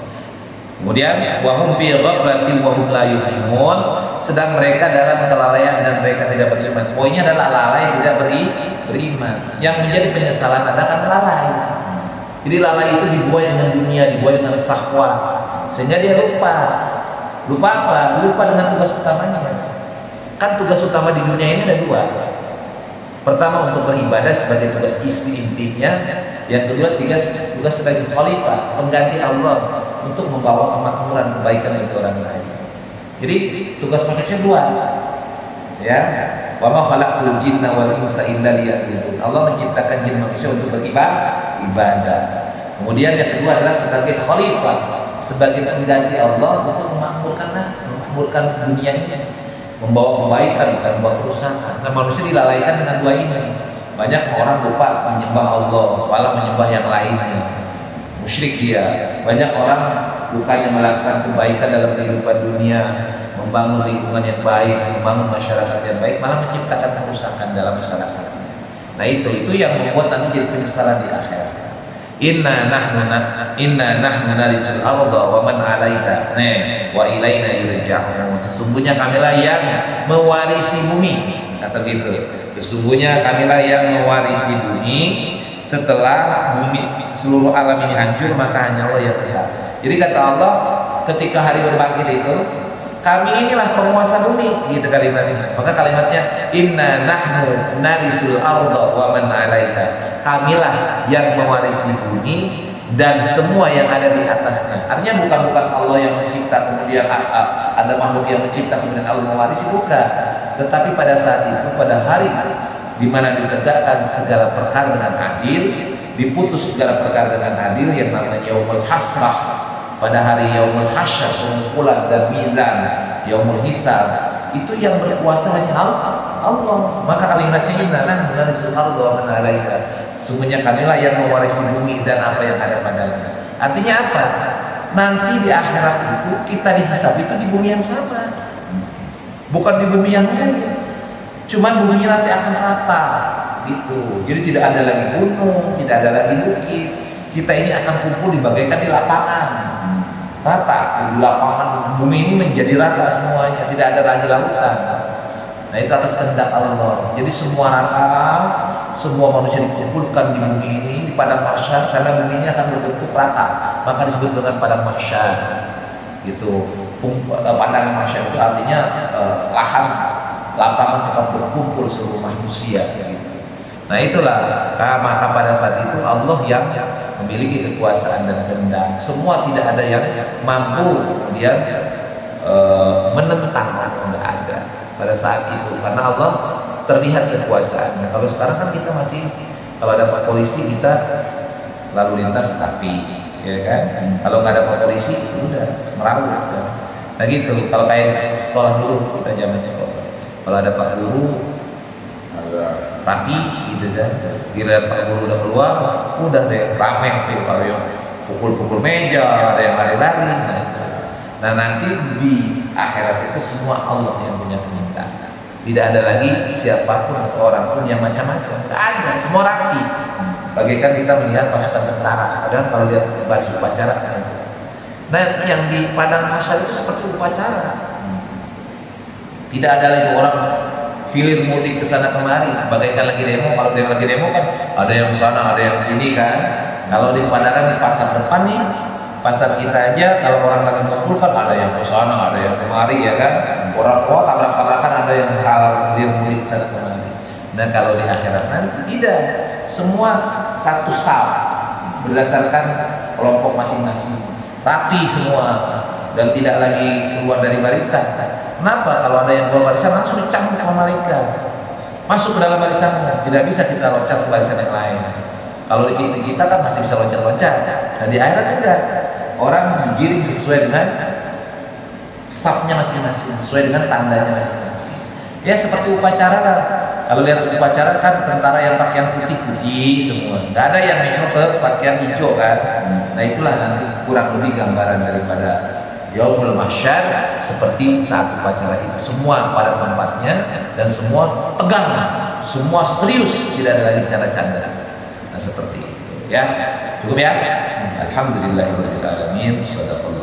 Speaker 1: Kemudian wahum fi ghaflatin wa hum la yu'minun, sedang mereka dalam kelalaian dan mereka tidak beriman. Poinnya adalah lalai tidak beriman. Yang menjadi penyesalan adalah kan lalai. Jadi lalai itu dibuai dengan dunia, dibuai dengan syahwat, sehingga dia lupa. Lupa apa? Lupa dengan tugas utamanya. Kan tugas utama di dunia ini ada dua. Pertama, untuk beribadah sebagai tugas intinya. Yang kedua, tugas sebagai khalifah, pengganti Allah, untuk membawa kemakmuran, kebaikan bagi orang lain. Jadi tugas manusia dua. Ya, wa ma khalaqtul jinna wal insa illa liya'budun. Allah menciptakan jin manusia untuk beribadah. Kemudian yang kedua adalah sebagai khalifah, sebagai pengganti Allah untuk memakmurkan dunia ini, membawa kebaikan, bukan membawa kerusakan. Nah, manusia dilalaikan dengan dua ini. Banyak orang lupa menyembah Allah, malah menyembah yang lainnya, musyrik dia. Banyak orang bukannya melakukan kebaikan dalam kehidupan dunia, membangun lingkungan yang baik, membangun masyarakat yang baik, malah menciptakan kerusakan dalam masyarakat. Nah, itu yang membuat nanti jadi penyesalan di akhirat. Inna nahnu narisul arda wa man 'alaiha wa ilaina yurja'un. Sesungguhnya kamilah yang mewarisi bumi, kata gitu. Sesungguhnya kamilah yang mewarisi bumi setelah bumi seluruh alam ini hancur, maka hanya Allah yang tegak. Jadi kata Allah, ketika hari berbangkit itu, kami inilah penguasa bumi, gitu kalimat ini. Maka kalimatnya inna nahnu narisul arda wa man 'alaiha. Kamilah yang mewarisi bumi dan semua yang ada di atasnya. Artinya bukan Allah yang mencipta kemudian ada makhluk yang mencipta kemudian Allah mewarisi, bukan. Tetapi pada saat itu, pada hari di mana ditegakkan segala perkara dengan adil, diputus segala perkara dengan adil, yang namanya yaumul hasrah. Pada hari yaumul hasyr, pengumpulan dan mizan, yaumul hisab, itu yang berkuasa hanya Allah. Maka kalimatnya innalah narisul arda wa man 'alaiha. Sungguhnya kamilah yang mewarisi bumi dan apa yang ada padanya. Artinya apa? Nanti di akhirat itu kita dihisab itu di bumi yang sama, bukan di bumi yang lain. Cuman bumi nanti akan rata gitu. Jadi tidak ada lagi gunung, tidak ada lagi bukit. Kita ini akan kumpul dibagaikan di lapangan rata. Di lapangan bumi ini menjadi rata semuanya, tidak ada lagi lautan. Nah, itu atas kehendak Allah. Jadi semua rata, semua manusia dikumpulkan di bumi ini, di padang mahsyar, karena bumi ini akan berbentuk rata. Maka disebut dengan padang mahsyar. Gitu. Padang mahsyar itu artinya lapangan tempat berkumpul seluruh manusia. Gitu. Nah, itulah. Maka pada saat itu Allah yang memiliki kekuasaan dan kehendak. Semua tidak ada yang mampu kemudian menentang, tidak ada pada saat itu, karena Allah terlihat kekuasaannya. Kalau sekarang kan kita masih, kalau ada polisi kita lalu lintas tapi, ya kan? Kalau nggak ada polisi sudah semerawut. Ya. Nah gitu. Kalau kayak di sekolah dulu, kita zaman sekolah, kalau ada pak guru rapi gitu kan, giliran pak guru udah keluar, udah deh rame tuh, kalau yang pukul-pukul meja, ada yang lari-lari. Nah nanti di akhirat itu semua Allah yang punya kehendak. Tidak ada lagi siapapun atau orang pun yang macam-macam. Tidak ada, semua rapi. Bagaikan kita melihat pasukan tentara. Padahal kalau lihat baris upacara. Nah yang di padang mahsyar itu seperti upacara. Tidak ada lagi orang hilir mudik ke sana kemari, bagaikan lagi demo. Kalau dia lagi demo kan ada yang ke sana, ada yang sini kan. Kalau di Padaran di pasar depan nih, pasar kita aja, kalau orang lagi ngumpul kan ada yang ke sana, ada yang kemari ya kan. Orang tabrak-tabrakan, ada yang hilir mudik ke sana kemari. Nah kalau di akhirat nanti tidak, semua satu saf berdasarkan kelompok masing-masing, rapi semua dan tidak lagi keluar dari barisan. Kenapa? Kalau ada yang keluar barisan langsung dicambuk sama mereka, masuk ke dalam barisannya. Tidak bisa kita loncat ke barisan yang lain. Kalau di kita kan masih bisa loncat-loncat. Dan di akhirat enggak. Orang digiring sesuai dengan safnya masing-masing, sesuai dengan tandanya masing-masing. Ya seperti upacara kan. Kalau lihat upacara kan tentara yang pakaian putih-putih semua. Nggak ada yang mencoba pakaian hijau kan. Nah itulah nanti kurang lebih gambaran daripada Yaumul Mahsyar seperti saat upacara itu. Semua pada tempatnya dan semua tegang, semua serius, tidak ada lagi canda-canda. Nah seperti itu ya. Cukup ya. Alhamdulillahirabbil alamin. Shadaqallah.